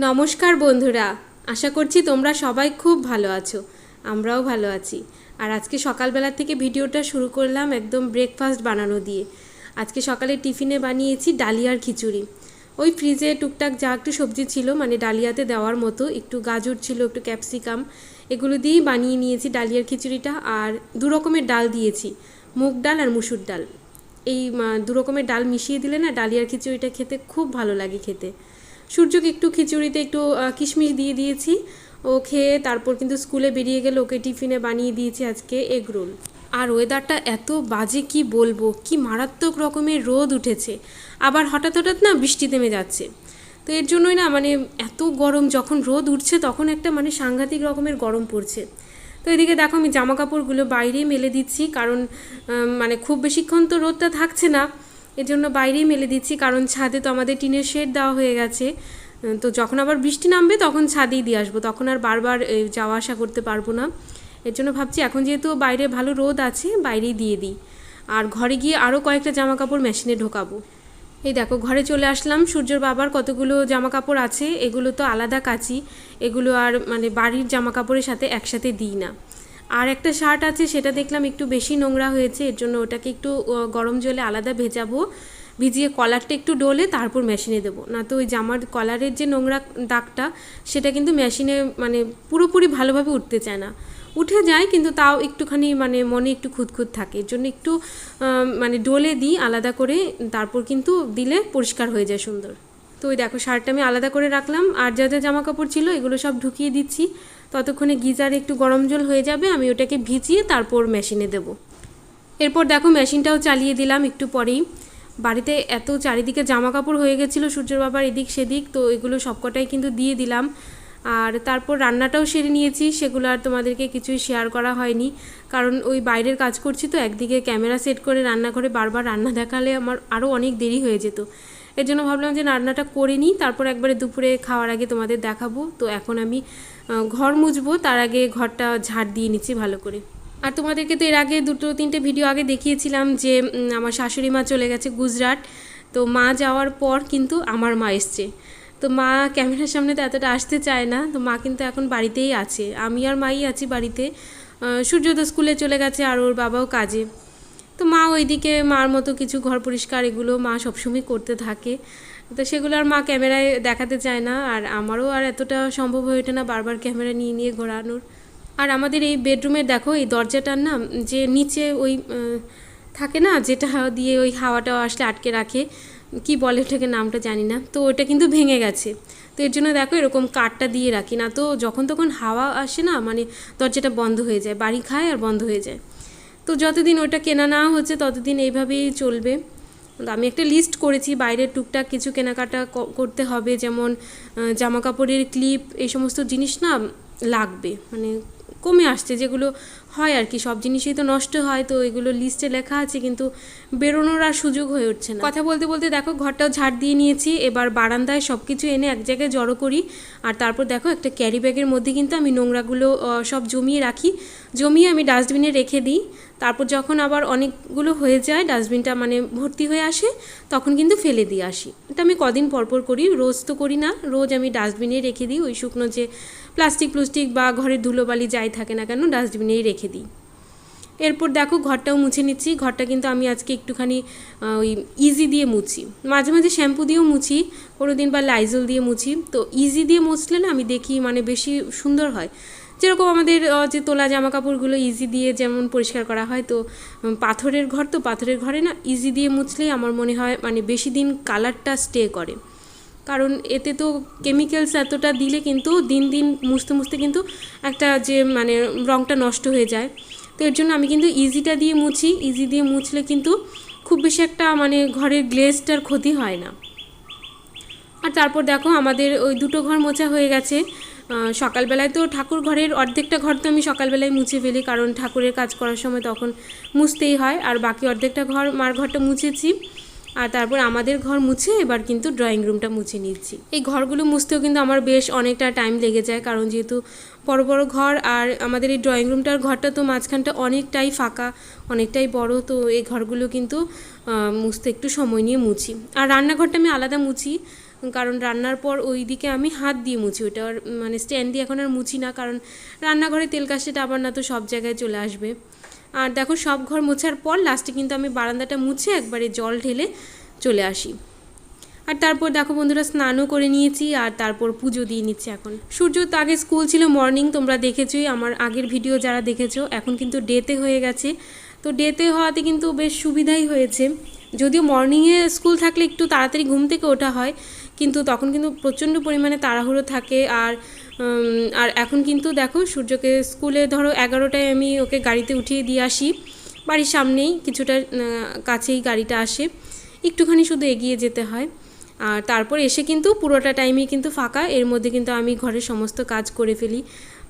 নমস্কার বন্ধুরা, আশা করছি তোমরা সবাই খুব ভালো আছো। আমরাও ভালো আছি। আর আজকে সকালবেলা থেকে ভিডিওটা শুরু করলাম একদম ব্রেকফাস্ট বানানো দিয়ে। আজকে সকালে টিফিনে বানিয়েছি ডালিয়ার খিচুড়ি। ওই ফ্রিজে টুকটাক যা একটু সবজি ছিল, মানে ডালিয়াতে দেওয়ার মতো, একটু গাজর ছিল, একটু ক্যাপসিকাম, এগুলো দিয়েই বানিয়ে নিয়েছি ডালিয়ার খিচুড়িটা। আর দু রকমের ডাল দিয়েছি, মুগ ডাল আর মুসুর ডাল। এই দু রকমের ডাল মিশিয়ে দিলে না ডালিয়ার খিচুড়িটা খেতে খুব ভালো লাগে খেতে। সূর্যকে একটু খিচুড়িতে একটু কিশমিশ দিয়ে দিয়েছি, ও খেয়ে তারপর কিন্তু স্কুলে বেরিয়ে গেল। ওকে টিফিনে বানিয়ে দিয়েছি আজকে এগ রোল। আর ওয়েদারটা এত বাজে কি বলবো, কি মারাত্মক রকমের রোদ উঠেছে, আবার হঠাৎ হঠাৎ না বৃষ্টি থেমে যাচ্ছে। তো এর জন্যই না মানে এত গরম, যখন রোদ উঠছে তখন একটা মানে সাংঘাতিক রকমের গরম পড়ছে। তো এদিকে দেখো আমি জামা কাপড়গুলো বাইরেই মেলে দিচ্ছি, কারণ মানে খুব বেশিক্ষণ তো রোদটা থাকছে না, এর জন্য বাইরেই মেলে দিচ্ছি। কারণ ছাদে তো আমাদের টিনের শেড দেওয়া হয়ে গেছে, তো যখন আবার বৃষ্টি নামবে তখন ছাদেই দিয়ে আসবো, তখন আর বারবার যাওয়া আসা করতে পারবো না। এর জন্য ভাবছি এখন যেহেতু বাইরে ভালো রোদ আছে বাইরেই দিয়ে দিই। আর ঘরে গিয়ে আরও কয়েকটা জামা কাপড় মেশিনে ঢোকাবো। এই দেখো ঘরে চলে আসলাম। সূর্যর বাবার কতগুলো জামা কাপড় আছে, এগুলো তো আলাদা কাচি, এগুলো আর মানে বাড়ির জামা কাপড়ের সাথে একসাথে দিই না। আর একটা শার্ট আছে, সেটা দেখলাম একটু বেশি নোংরা হয়েছে, এর জন্য ওটাকে একটু গরম জলে আলাদা ভেজাবো, ভিজিয়ে কলারটা একটু ডলে তারপর মেশিনে দেবো। না তো ওই জামার কলারের যে নোংরা দাগটা, সেটা কিন্তু মেশিনে মানে পুরোপুরি ভালোভাবে উঠতে চায় না। উঠে যায় কিন্তু তাও একটুখানি মানে মনে একটু খুঁতখুত থাকে, এর জন্য একটু মানে ডলে দিই আলাদা করে, তারপর কিন্তু দিলে পরিষ্কার হয়ে যায় সুন্দর। তো ওই দেখো শার্টটা আমি আলাদা করে রাখলাম, আর যা যা জামা কাপড় ছিল এগুলো সব ঢুকিয়ে দিচ্ছি। ততক্ষণে গিজারে একটু গরম জল হয়ে যাবে, আমি ওটাকে ভিজিয়ে তারপর মেশিনে দেব। এরপর দেখো মেশিনটাও চালিয়ে দিলাম একটু পরেই। বাড়িতে এত চারিদিকে জামা কাপড় হয়ে গেছিলো সূর্যের বাবার এদিক সেদিক, তো এগুলো সবকটাই কিন্তু দিয়ে দিলাম। আর তারপর রান্নাটাও সেরে নিয়েছি, সেগুলো আর তোমাদেরকে কিছুই শেয়ার করা হয়নি, কারণ ওই বাইরের কাজ করছি তো, একদিকে ক্যামেরা সেট করে রান্নাঘরে বারবার রান্না দেখালে আমার আরও অনেক দেরি হয়ে যেত। এর জন্য ভাবলাম যে রান্নাটা করে নিই, তারপর একবারে দুপুরে খাওয়ার আগে তোমাদের দেখাবো। তো এখন আমি ঘর মুছবো, তার আগে ঘরটা ঝাড় দিয়ে নিচ্ছি ভালো করে। আর তোমাদেরকে তো এর আগে 2-3টে ভিডিও আগে দেখিয়েছিলাম যে আমার শাশুড়ি মা চলে গেছে গুজরাট। তো মা যাওয়ার পর কিন্তু আমার মা এসছে। তো মা ক্যামেরার সামনে তো এতটা আসতে চায় না, তো মা কিন্তু এখন বাড়িতেই আছে, আমি আর মাই আছি বাড়িতে। সূর্য তো স্কুলে চলে গেছে আর ওর বাবাও কাজে। তো মা ওইদিকে মার মতো কিছু ঘর পরিষ্কার এগুলো মা সবসময় করতে থাকে, তো সেগুলো আর মা ক্যামেরায় দেখাতে চায় না, আর আমারও আর এতটা সম্ভব হয়ে ওঠে না বারবার ক্যামেরা নিয়ে নিয়ে ঘোরানোর। আর আমাদের এই বেডরুমের দেখো এই দরজাটার না যে নিচে ওই থাকে না, যেটা দিয়ে ওই হাওয়াটাও আসলে আটকে রাখে, কি বলে ওটাকে নামটা জানি না, তো ওটা কিন্তু ভেঙে গেছে। তো এর জন্য দেখো এরকম কাঠটা দিয়ে রাখি, না তো যখন তখন হাওয়া আসে না মানে দরজাটা বন্ধ হয়ে যায়, বাড়ি খায় আর বন্ধ হয়ে যায়। তো যতদিন ওটা কেনা না হচ্ছে ততদিন এইভাবেই চলবে। আমি একটা লিস্ট করেছি, বাইরের টুকটাক কিছু কেনাকাটা করতে হবে, যেমন জামা কাপড়ের ক্লিপ, এই সমস্ত জিনিস না লাগবে, মানে কমে আসছে যেগুলো হয় আর কি, সব জিনিসই তো নষ্ট হয়, তো এগুলো লিস্টে লেখা আছে কিন্তু বেরোনোর আর সুযোগ হয়ে উঠছে না। কথা বলতে বলতে দেখো ঘরটাও ঝাড় দিয়ে নিয়েছি, এবার বারান্দায় সব কিছু এনে এক জায়গায় জড়ো করি। আর তারপর দেখো একটা ক্যারি ব্যাগের মধ্যে কিন্তু আমি নোংরাগুলো সব জমিয়ে রাখি, জমিয়ে আমি ডাস্টবিনে রেখে দিই। তারপর যখন আবার অনেকগুলো হয়ে যায়, ডাস্টবিনটা মানে ভর্তি হয়ে আসে, তখন কিন্তু ফেলে দিয়ে আসি। এটা আমি কদিন পরপর করি, রোজ তো করি না, রোজ আমি ডাস্টবিনে রেখে দিই, ওই শুকনো যে প্লাস্টিক বা ঘরের ধুলোবালি যাই থাকে না কেন ডাস্টবিনেই রেখে দিই। এরপর দেখো ঘরটাও মুছে নিচ্ছি। ঘরটা কিন্তু আমি আজকে একটুখানি ওই ইজি দিয়ে মুছি, মাঝে মাঝে শ্যাম্পু দিয়েও মুছি, কোনো দিন বা লাইজল দিয়ে মুছি। তো ইজি দিয়ে মুছলে না আমি দেখি মানে বেশি সুন্দর হয়, যেরকম আমাদের যে তোলা জামা কাপড়গুলো ইজি দিয়ে যেমন পরিষ্কার করা হয়, তো পাথরের ঘর, তো পাথরের ঘরে না ইজি দিয়ে মুছলেই আমার মনে হয় মানে বেশি দিন কালারটা স্টে করে, কারণ এতে তো কেমিক্যালস এতটা দিলে কিন্তু দিন দিন মুছতে মুছতে কিন্তু একটা যে মানে রঙটা নষ্ট হয়ে যায়। তো এর জন্য আমি কিন্তু ইজিটা দিয়ে মুছি, ইজি দিয়ে মুছলে কিন্তু খুব বেশি একটা মানে ঘরের গ্লেজটার ক্ষতি হয় না। আর তারপর দেখো আমাদের ওই 2টো ঘর মোছা হয়ে গেছে। সকালবেলায় তো ঠাকুর ঘরের অর্ধেকটা ঘর তো আমি সকালবেলায় মুছে ফেলি, কারণ ঠাকুরের কাজ করার সময় তখন মুছতেই হয়, আর বাকি অর্ধেকটা ঘর মার ঘরটা মুছেছি। আর তারপর আমাদের ঘর মুছে এবার কিন্তু ড্রয়িং রুমটা মুছে নিচ্ছি। এই ঘরগুলো মুছতেও কিন্তু আমার বেশ অনেকটা টাইম লেগে যায়, কারণ যেহেতু বড় বড় ঘর, আর আমাদের এই ড্রয়িং রুমটার ঘরটা তো মাঝখানটা অনেকটাই ফাঁকা, অনেকটাই বড়, তো এই ঘরগুলো কিন্তু মুছতে একটু সময় নিয়ে মুছি। আর রান্নাঘরটা আমি আলাদা মুছি, কারণ রান্নার পর ওই দিকে আমি হাত দিয়ে মুছি, ওইটা মানে স্ট্যান্ড দিয়ে এখন আর মুছি না, কারণ রান্নাঘরে তেল কাশিটা আবার না তো সব জায়গায় চলে আসবে। আর দেখো সব ঘর মোছার পর লাস্টে কিন্তু আমি বারান্দাটা মুছে একবারে জল ঢেলে চলে আসি। আর তারপর দেখো বন্ধুরা স্নানও করে নিয়েছি, আর তারপর পুজো দিয়ে নিচ্ছি। এখন সূর্য তো আগে স্কুল ছিল মর্নিং, তোমরা দেখেছোই আমার আগের ভিডিও যারা দেখেছো। এখন কিন্তু ডেতে হয়ে গেছে, তো ডেতে হওয়াতে কিন্তু বেশ সুবিধাই হয়েছে। যদিও মর্নিংয়ে স্কুল থাকলে একটু তাড়াতাড়ি ঘুম থেকে ওঠা হয়, কিন্তু তখন কিন্তু প্রচণ্ড পরিমাণে তাড়াহুড়ো থাকে। আর এখন কিন্তু দেখো সূর্যকে স্কুলে ধরো 11টায় আমি ওকে গাড়িতে উঠিয়ে দিয়ে আসি, বাড়ির সামনেই কিছুটা কাছেই গাড়িটা আসে, একটুখানি শুধু এগিয়ে যেতে হয়। আর তারপর এসে কিন্তু পুরোটা টাইমই কিন্তু ফাঁকা, এর মধ্যে কিন্তু আমি ঘরের সমস্ত কাজ করে ফেলি।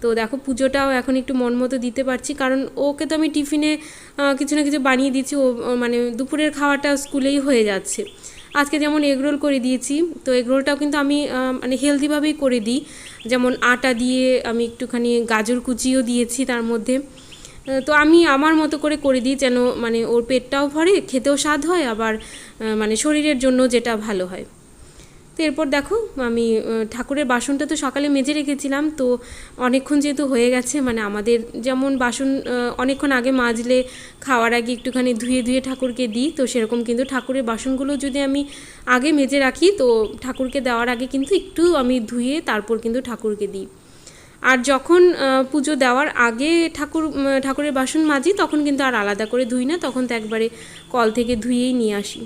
তো দেখো পুজোটাও এখন একটু মন মতো দিতে পারছি, কারণ ওকে তো আমি টিফিনে কিছু না কিছু বানিয়ে দিচ্ছি, ও মানে দুপুরের খাওয়াটা স্কুলেই হয়ে যাচ্ছে। আজকে যেমন এগরোল করে দিয়েছি, তো এগরোলটাও কিন্তু আমি মানে হেলদিভাবেই করে দিই, যেমন আটা দিয়ে আমি একটুখানি গাজর কুচিও দিয়েছি তার মধ্যে। তো আমি আমার মতো করে দিই, যেন মানে ওর পেটটাও ভরে, খেতেও স্বাদ হয়, আবার মানে শরীরের জন্য যেটা ভালো হয়। তো এরপর দেখো আমি ঠাকুরের বাসনটা তো সকালে মেজে রেখেছিলাম, তো অনেকক্ষণ যেহেতু হয়ে গেছে, মানে আমাদের যেমন বাসন অনেকক্ষণ আগে মাজলে খাওয়ার আগে একটুখানি ধুয়ে ধুয়ে ঠাকুরকে দিই, তো সেরকম কিন্তু ঠাকুরের বাসনগুলো যদি আমি আগে মেজে রাখি, তো ঠাকুরকে দেওয়ার আগে কিন্তু একটু আমি ধুয়ে তারপর কিন্তু ঠাকুরকে দিই। আর যখন পুজো দেওয়ার আগে ঠাকুরের বাসন মাজি, তখন কিন্তু আর আলাদা করে ধুই না, তখন তো একবারে কল থেকে ধুয়েই নিয়ে আসি।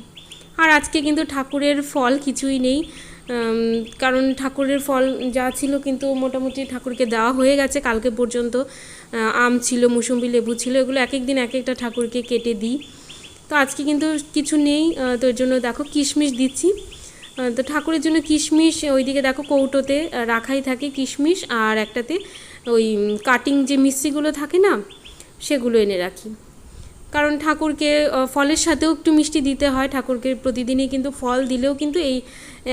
আর আজকে কিন্তু ঠাকুরের ফল কিছুই নেই, কারণ ঠাকুরের ফল যা ছিল কিন্তু মোটামুটি ঠাকুরকে দেওয়া হয়ে গেছে কালকে পর্যন্ত। আম ছিল, মুসম্বি, লেবু ছিল, এগুলো এক এক দিন এক একটা ঠাকুরকে কেটে দিই। তো আজকে কিন্তু কিছু নেই, তো এর জন্য দেখো কিশমিশ দিচ্ছি। তো ঠাকুরের জন্য কিশমিশ ওইদিকে দেখো কৌটোতে রাখাই থাকে কিশমিশ, আর একটাতে ওই কাটিং যে মিষ্টিগুলো থাকে না, সেগুলো এনে রাখি, কারণ ঠাকুরকে ফলের সাথেও একটু মিষ্টি দিতে হয়। ঠাকুরকে প্রতিদিনই কিন্তু ফল দিলেও কিন্তু এই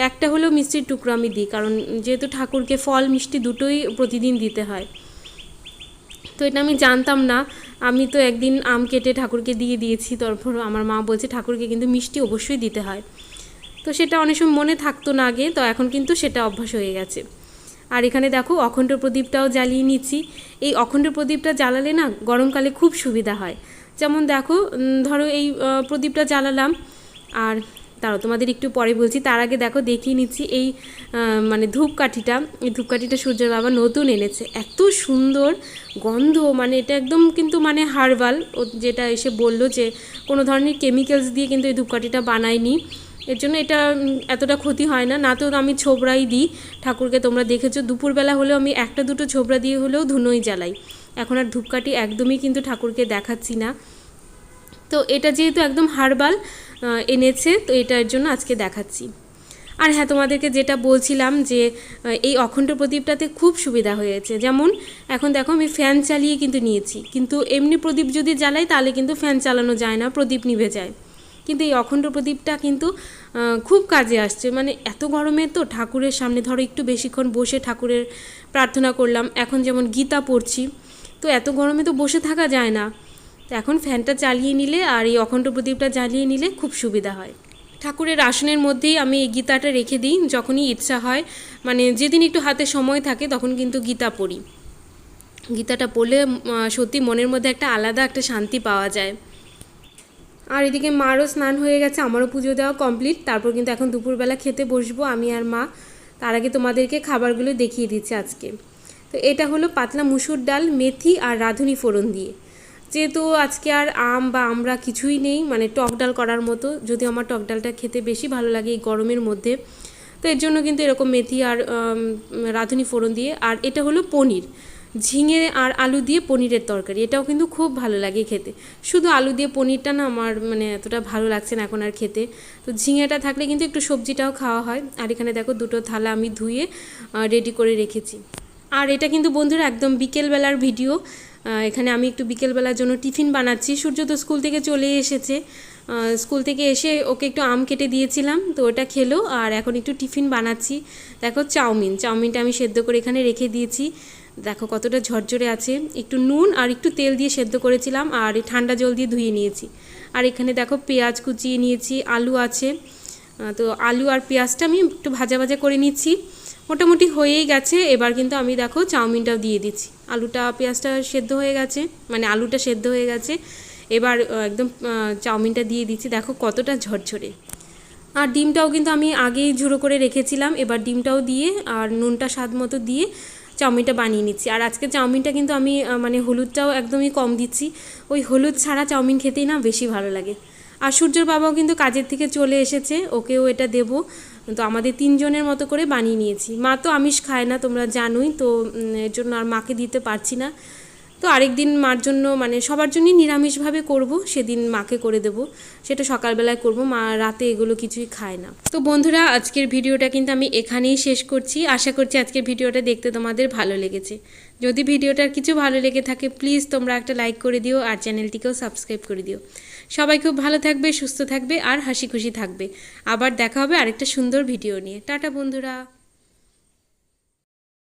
একটা হলেও মিষ্টির টুকরো আমি দিই, কারণ যেহেতু ঠাকুরকে ফল মিষ্টি দুটোই প্রতিদিন দিতে হয়। তো এটা আমি জানতাম না, আমি তো একদিন আম কেটে ঠাকুরকে দিয়ে দিয়েছি, তারপর আমার মা বলছে ঠাকুরকে কিন্তু মিষ্টি অবশ্যই দিতে হয়। তো সেটা অনেক সময় মনে থাকতো না আগে, তো এখন কিন্তু সেটা অভ্যাস হয়ে গেছে। আর এখানে দেখো অখণ্ড প্রদীপটাও জ্বালিয়ে নিচ্ছি। এই অখণ্ড প্রদীপটা জ্বালালে না গরমকালে খুব সুবিধা হয়। যেমন দেখো ধরো এই প্রদীপটা জ্বালালাম, আর তারও তোমাদের একটু পরে বলছি, তার আগে দেখো দেখিয়ে নিচ্ছি এই মানে ধূপকাঠিটা। এই ধূপকাঠিটা সূর্যের বাবা নতুন এনেছে, এত সুন্দর গন্ধ, মানে এটা একদম কিন্তু মানে হার্বাল, যেটা এসে বললো যে কোনো ধরনের কেমিক্যালস দিয়ে কিন্তু এই ধূপকাঠিটা বানায়নি, এর জন্য এটা এতটা ক্ষতি হয় না। না তো আমি ছোবড়াই দিই ঠাকুরকে, তোমরা দেখেছো দুপুরবেলা হলেও আমি একটা দুটো ছোবড়া দিয়ে হলেও ধুনোই জ্বালাই। এখন আর ধূপকাঠি একদমই কিন্তু ঠাকুরকে দেখাচ্ছি না। তো এটা যেহেতু একদম হার্বাল এনেছে, তো এটার জন্য আজকে দেখাচ্ছি। আর হ্যাঁ, তোমাদেরকে যেটা বলছিলাম যে এই অখণ্ড প্রদীপটাতে খুব সুবিধা হয়েছে। যেমন এখন দেখো আমি ফ্যান চালিয়ে কিন্তু নিয়েছি, কিন্তু এমনি প্রদীপ যদি জ্বালাই তাহলে কিন্তু ফ্যান চালানো যায় না, প্রদীপ নিভে যায়। কিন্তু এই অখণ্ড প্রদীপটা কিন্তু খুব কাজে আসছে। মানে এত গরমে তো ঠাকুরের সামনে ধরো একটু বেশিক্ষণ বসে ঠাকুরের প্রার্থনা করলাম, এখন যেমন গীতা পড়ছি, তো এত গরমে তো বসে থাকা যায় না, তো এখন ফ্যানটা চালিয়ে নিলে আর এই অখণ্ড প্রদীপটা জ্বালিয়ে নিলে খুব সুবিধা হয়। ঠাকুরের আসনের মধ্যেই আমি এই গীতাটা রেখে দিই, যখনই ইচ্ছা হয়, মানে যেদিন একটু হাতে সময় থাকে তখন কিন্তু গীতা পড়ি। গীতাটা পড়লে সত্যি মনের মধ্যে একটা আলাদা একটা শান্তি পাওয়া যায়। আর এদিকে মারও স্নান হয়ে গেছে, আমারও পুজো দেওয়া কমপ্লিট। তারপর কিন্তু এখন দুপুরবেলা খেতে বসবো আমি আর মা। তার আগে তোমাদেরকে খাবারগুলো দেখিয়ে দিচ্ছি আজকে। তো এটা হলো পাতলা মুসুর ডাল, মেথি আর রাঁধুনি ফোড়ন দিয়ে। যেহেতু আজকে আর আম বা আমরা কিছুই নেই, মানে টক ডাল করার মতো, যদিও আমার টক ডালটা খেতে বেশি ভালো লাগে এই গরমের মধ্যে, তো এর জন্য কিন্তু এরকম মেথি আর রাঁধুনি ফোড়ন দিয়ে। আর এটা হলো পনির, ঝিঙে আর আলু দিয়ে পনিরের তরকারি, এটাও কিন্তু খুব ভালো লাগে খেতে। শুধু আলু দিয়ে পনিরটা না আমার মানে এতটা ভালো লাগছে না এখন আর খেতে, তো ঝিঙেটা থাকলে কিন্তু একটু সবজিটাও খাওয়া হয়। আর এখানে দেখো দুটো থালা আমি ধুয়ে রেডি করে রেখেছি। আর এটা কিন্তু বন্ধুরা একদম বিকেলবেলার ভিডিও। এখানে আমি একটু বিকেলবেলার জন্য টিফিন বানাচ্ছি। সূর্য তো স্কুল থেকে চলে এসেছে, স্কুল থেকে এসে ওকে একটু আম কেটে দিয়েছিলাম, তো ওটা খেলো। আর এখন একটু টিফিন বানাচ্ছি। দেখো চাউমিনটা আমি সেদ্ধ করে এখানে রেখে দিয়েছি, দেখো কতটা ঝরঝরে আছে। একটু নুন আর একটু তেল দিয়ে সেদ্ধ করেছিলাম, আর ঠান্ডা জল দিয়ে ধুয়ে নিয়েছি। আর এখানে দেখো পেঁয়াজ কুচিয়ে নিয়েছি, আলু আছে, তো আলু আর পেঁয়াজটা আমি একটু ভাজা ভাজা করে নিচ্ছি, মোটামুটি হয়েই গেছে। এবার কিন্তু আমি দেখো চাউমিনটাও দিয়ে দিচ্ছি, আলুটা পেঁয়াজটা সেদ্ধ হয়ে গেছে, মানে আলুটা সেদ্ধ হয়ে গেছে। এবার একদম চাউমিনটা দিয়ে দিচ্ছি, দেখো কতটা ঝরঝরে। আর ডিমটাও কিন্তু আমি আগেই ঝুড়ো করে রেখেছিলাম, এবার ডিমটাও দিয়ে আর নুনটা স্বাদ মতো দিয়ে চাউমিনটা বানিয়ে নিচ্ছি। আর আজকে চাউমিনটা কিন্তু আমি মানে হলুদটাও একদমই কম দিচ্ছি, ওই হলুদ ছাড়া চাউমিন খেতেই না বেশি ভালো লাগে। আর সূর্যর বাবাও কিন্তু কাজের থেকে চলে এসেছে, ওকেও এটা দেবো। তো আমাদের 3 জনের মতো করে বানিয়ে নিয়েছি। মা তো আমিষ খায় না, তোমরা জানোই তো, এর জন্য আর মাকে দিতে পারছি না। তো আরেকদিন মার জন্য মানে সবার জন্যই নিরামিষভাবে করব, সেদিন মাকে করে দেব, সেটা সকালবেলায় করব, মা রাতে এগুলো কিছুই খায় না। তো বন্ধুরা, আজকের ভিডিওটা কিন্তু আমি এখানেই শেষ করছি। আশা করছি আজকের ভিডিওটা দেখতে তোমাদের ভালো লেগেছে। যদি ভিডিওটার কিছু ভালো লেগে থাকে প্লিজ তোমরা একটা লাইক করে দিও আর চ্যানেলটিকেও সাবস্ক্রাইব করে দিও। সবাই খুব ভালো থাকবে, সুস্থ থাকবে আর হাসি খুশি থাকবে। আবার দেখা হবে আরেকটা সুন্দর ভিডিও নিয়ে। টাটা বন্ধুরা।